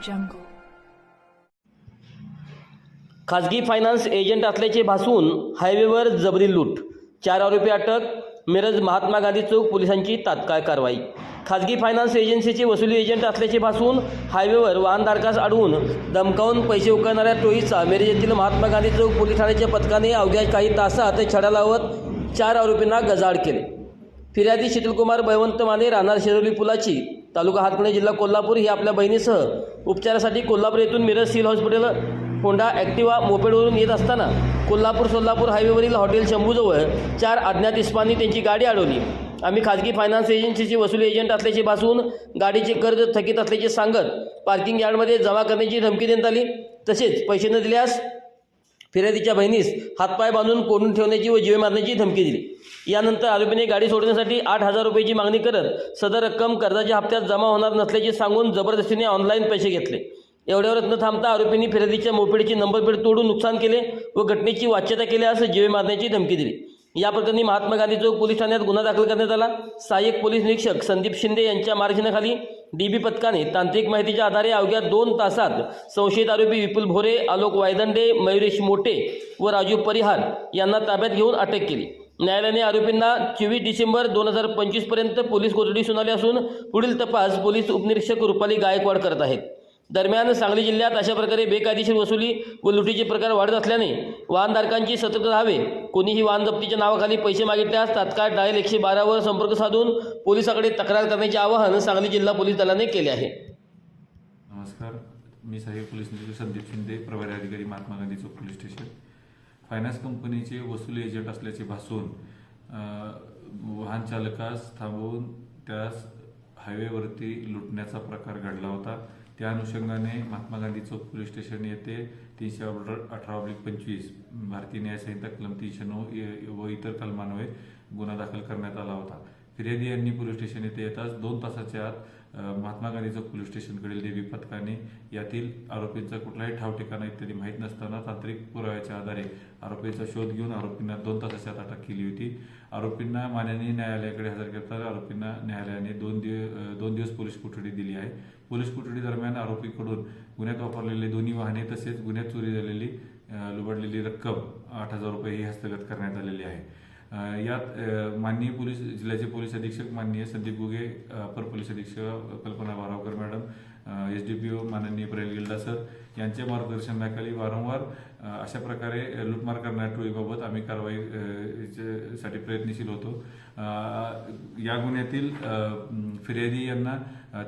jungle. खाजगी finance agent असल्याचे भासवून हायवेवर जबरी लूट, 4 आरोपी अटक. मिरज महात्मा गांधी चौक पोलिसांची तात्काळ कारवाई. खाजगी फायनान्स एजन्सीचे वसुली एजंट असल्याचे भासवून हायवेवर वाहनधारकास अडवून धमकावून पैसे उकळणाऱ्या टोळीचा मिरज येथील महात्मा गांधी चौक पोलीस ठाण्याच्या पथकाने अवघ्या काही तासात छडा लावत 4 आरोपींना गजाआड केले. फिर्यादी शीतलकुमार बळवंत माने, राहणार शिरोली पुलाची, तालुका हातकणंगले, जिल्हा कोल्हापूर, ही आपल्या बहिणीसह उपचारासाठी कोल्हापूर येथून Miraj civil hospital Honda Activa मोपेडवरून येत असताना कोल्हापूर सोलापूर हायवेवरील हॉटेल शंभूजवळ 4 अज्ञात इस्मांनी त्यांची गाडी अडवली. आम्ही खाजगी फायनान्स एजन्सीची वसुली एजंट असल्याचे भासवून गाडीचे कर्ज थकीत असल्याचे सांगत पार्किंग यार्डमध्ये जमा करण्याची धमकी देण्यात आली. तसेच पैसे न दिल्यास फिर्यादीच्या बहिणीस हातपाय बांधून कोंडून ठेवण्याची व जीवे मारण्याची धमकी दिली. यानंतर आरोपीने गाडी सोडण्यासाठी 8,000 रुपयांची मागणी करत सदर रक्कम कर्जाच्या हप्त्यात जमा होणार नसल्याचे सांगून जबरदस्तीने ऑनलाईन पैसे घेतले. एवढ्यावरच न थांबता आरोपींनी फिर्यादीच्या मोपेडची नंबर प्लेट तोडून नुकसान केले व घटनेची वाच्यता केल्यास जीवे मारण्याची धमकी दिली. या प्रकरणी महात्मा गांधी चौक पोलीस ठाण्यात गुन्हा दाखल करण्यात आला. सहाय्यक पोलीस निरीक्षक संदीप शिंदे यांच्या मार्गदर्शनाखाली डीबी पथकाने तांत्रिक माहितीच्या आधारे अवघ्या 2 तासात संशयित आरोपी विपुल भोरे, आलोक वायदंडे, मयुरेश मोटे व राजू परिहार यांना ताब्यात घेऊन अटक केली. न्यायालयाने आरोपींना 24 डिसेंबर 2025 पर्यंत पोलीस कोठडी सुनावली असून पुढील तपास पोलीस उपनिरीक्षक रुपाली गायकवाड करत आहेत. दरम्यान सांगली जिल्ह्यात अशा प्रकारे बेकायदेशीर वसुली व लुटीचे प्रकार वाढत असल्याने वाहनधारकांची सतर्क राहावे. कोणीही वाहन जप्तीच्या नावाखाली पैसे मागितल्यास तात्काळ डायल 112 वर संपर्क साधून पोलिसांकडे तक्रार करण्याचे आवाहन सांगली जिल्हा पोलीस दलाने केले आहे. नमस्कार, मी सहाय्यक पोलीस निरीक्षक संदीप शिंदे, प्रभारी अधिकारी, महात्मा गांधी चौक पोलीस स्टेशन. फायनान्स कंपनीचे वसुली एजंट असल्याचे भासवून वाहन चालकास थांबवून त्यास हायवेवरती लुटण्याचा प्रकार घडला होता. त्या अनुषंगाने महात्मा गांधी चौक पोलीस स्टेशन येथे 318/25 भारतीय न्याय संहिता कलम 309 व इतर कलमान्वये गुन्हा दाखल करण्यात आला होता. फिर्यादी यांनी पोलीस स्टेशन येथे येताच 2 तासाच्या आत महात्मा गांधी चौक पोलीस स्टेशनकडील डीबी पथकाने यातील आरोपींचा कुठलाही ठाव ठिकाणा इत्यादी माहीत नसताना तांत्रिक पुराव्याच्या आधारे आरोपीचा शोध घेऊन आरोपींना 2 तासाच्या आत अटक केली होती. आरोपींना माननीय न्यायालयाकडे हजर करताना आरोपींना न्यायालयाने 2 दिवस पोलीस कोठडी दिली आहे. पोलीस कोठडी दरम्यान आरोपीकडून गुन्ह्यात वापरलेले दोन्ही वाहने तसेच गुन्ह्यात चोरी झालेली लुबाडलेली रक्कम 8,000 रुपये ही हस्तगत करण्यात आलेली आहे. यात माननीय पोलीस जिल्ह्याचे पोलीस अधीक्षक माननीय संदीप गुगे, अपर पोलीस अधीक्षक कल्पना बारावकर मॅडम, SDPO माननीय प्रेल गिल्डा सर यांच्या मार्गदर्शनाखाली वारंवार अशा प्रकारे लूटमार करणाऱ्या टोळीबाबत आम्ही कारवाईसाठी प्रयत्नशील होतो. या गुन्ह्यातील फिर्यादी यांना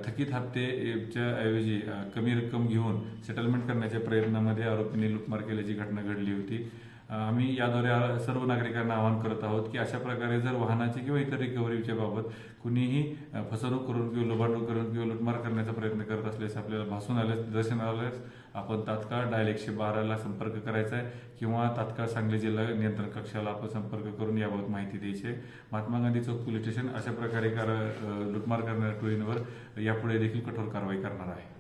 थकीत हप्त्याच्या ऐवजी कमी रक्कम घेऊन सेटलमेंट करण्याच्या प्रयत्नामध्ये आरोपींनी लूटमार केल्याची घटना घडली होती. आम्ही याद्वारे सर्व नागरिकांना आवाहन करत आहोत की अशा प्रकारे जर वाहनाची किंवा इतर रिकव्हरीच्या बाबत कुणीही फसवणूक करून किंवा लुबाडणूक करून किंवा लुटमार करण्याचा प्रयत्न करत असल्यास आपल्याला भासून आल्यास दर्शन आल्यास आपण तात्काळ डायल 112 संपर्क करायचा आहे किंवा तात्काळ सांगली जिल्हा नियंत्रण कक्षाला आपण संपर्क करून याबाबत माहिती द्यायची आहे. महात्मा गांधी चौक पोलीस स्टेशन अशा प्रकारे लुटमार करणाऱ्या टोळींवर यापुढे देखील कठोर कारवाई करणार आहे.